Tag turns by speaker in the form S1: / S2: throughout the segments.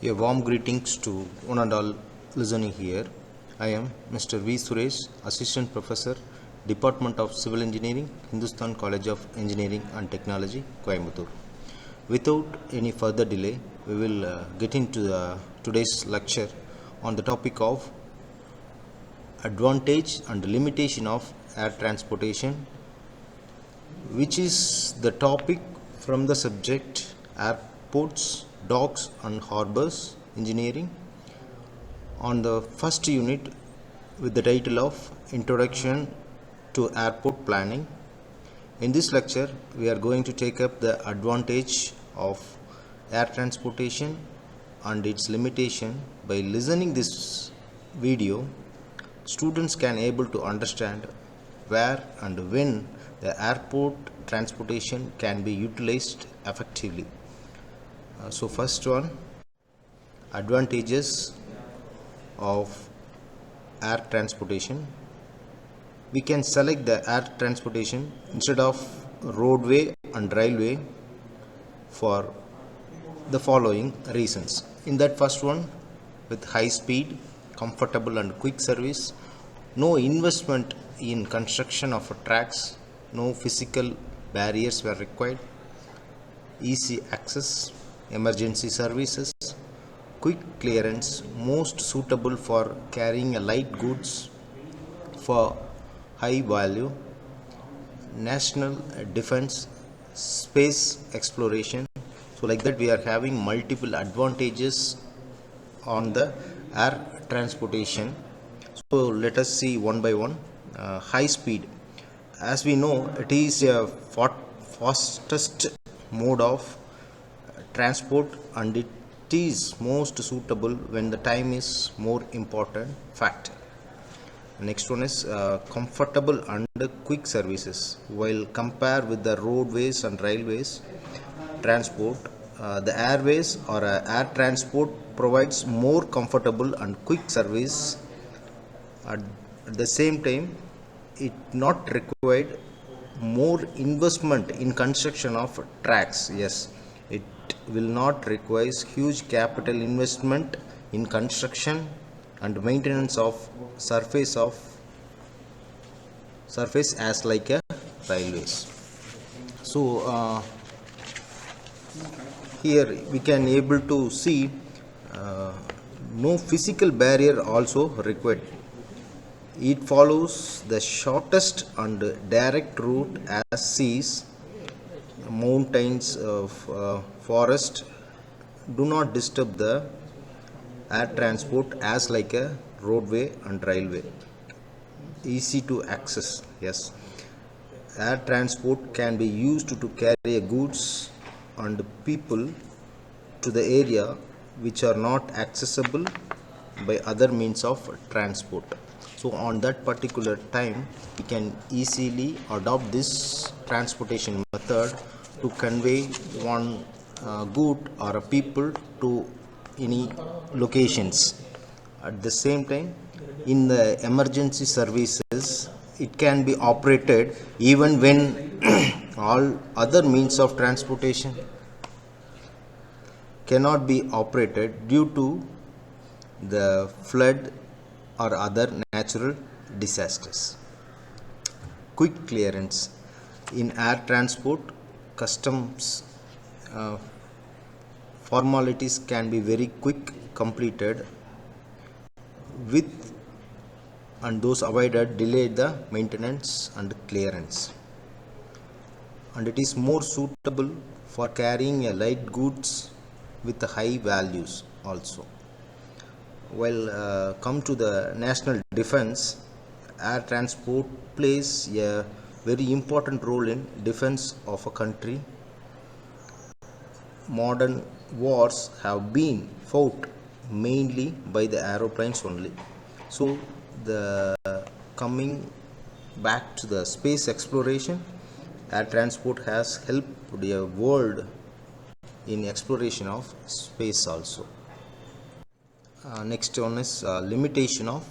S1: A warm greetings to one and all listening here. I am Mr. V. Suresh, Assistant Professor, Department of Civil Engineering, Hindustan College of Engineering and Technology, Coimbatore. Without any further delay, we will get into today's lecture on the topic of advantage and limitation of air transportation, which is the topic from the subject airports, docks and harbors engineering, on the first unit with the title of Introduction to Airport Planning. In this lecture, we are going to take up the advantage of air transportation and its limitation. By listening this video, students can able to understand where and when the airport transportation can be utilized effectively. So first one, advantages of air transportation. We can select the air transportation instead of roadway and railway for the following reasons. In that first one, with high speed, comfortable and quick service, no investment in construction of tracks, no physical barriers were required, easy access, emergency services, quick clearance, most suitable for carrying a light goods for high value, national defense, space exploration. So like that we are having multiple advantages on the air transportation. So let us see one by one. High speed. As we know, it is a fastest mode of transport and it is most suitable when the time is more important factor. Next one is comfortable and quick services. While compared with the roadways and railways transport, the airways or air transport provides more comfortable and quick service. At the same time, it not required more investment in construction of tracks. Yes, it will not require huge capital investment in construction and maintenance of surface as like a railways. So here we can able to see no physical barrier also required. It follows the shortest and direct route as seas, mountains, forest do not disturb the air transport as like a roadway and railway. Easy to access. Yes, air transport can be used to carry goods and people to the area which are not accessible by other means of transport. So on that particular time, we can easily adopt this transportation method to convey one good or a people to any locations. At the same time, in the emergency services, it can be operated even when all other means of transportation cannot be operated due to the flood or other natural disasters. Quick clearance. In air transport, customs formalities can be very quick completed with and those avoided delay the maintenance and clearance. And it is more suitable for carrying a light goods with high values also. While come to the national defense, air transport plays a very important role in defense of a country. Modern wars have been fought mainly by the aeroplanes only. So the coming back to the space exploration, air transport has helped the world in exploration of space also. Next one is limitation of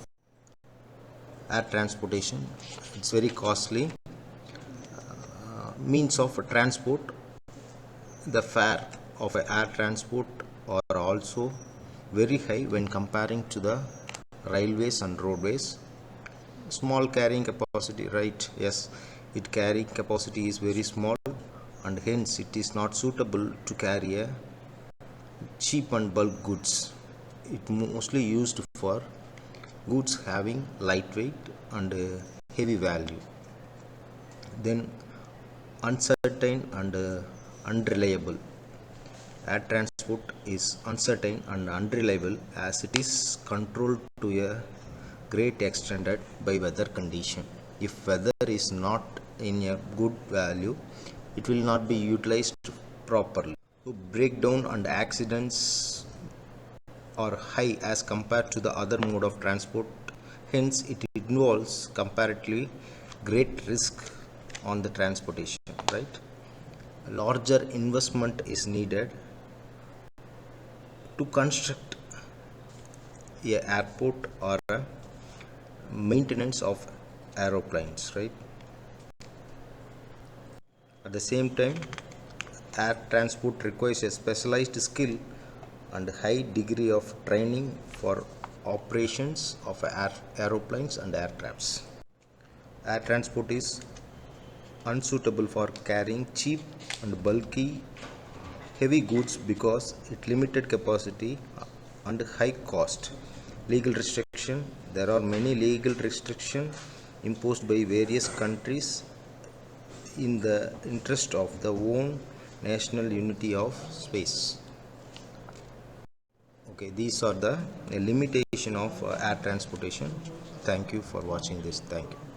S1: air transportation. It's very costly. Means of transport, the fare of air transport are also very high when comparing to the railways and roadways. Small carrying capacity, right? Yes, its carrying capacity is very small and hence it is not suitable to carry a cheap and bulk goods. It mostly used for goods having lightweight and heavy value. Then uncertain and unreliable. Air transport is uncertain and unreliable as it is controlled to a great extent by weather condition. If weather is not in a good value, it will not be utilized properly. So breakdown and accidents are high as compared to the other mode of transport. Hence, it involves comparatively great risk on the transportation, right? A larger investment is needed to construct a airport or a maintenance of aeroplanes, right? At the same time, air transport requires a specialized skill and high degree of training for operations of aeroplanes and aircrafts. Air transport is unsuitable for carrying cheap and bulky heavy goods because it limited capacity and high cost. Legal restriction. There are many legal restrictions imposed by various countries in the interest of the own national unity of space. Okay, these are the limitation of air transportation. Thank you for watching this. Thank you.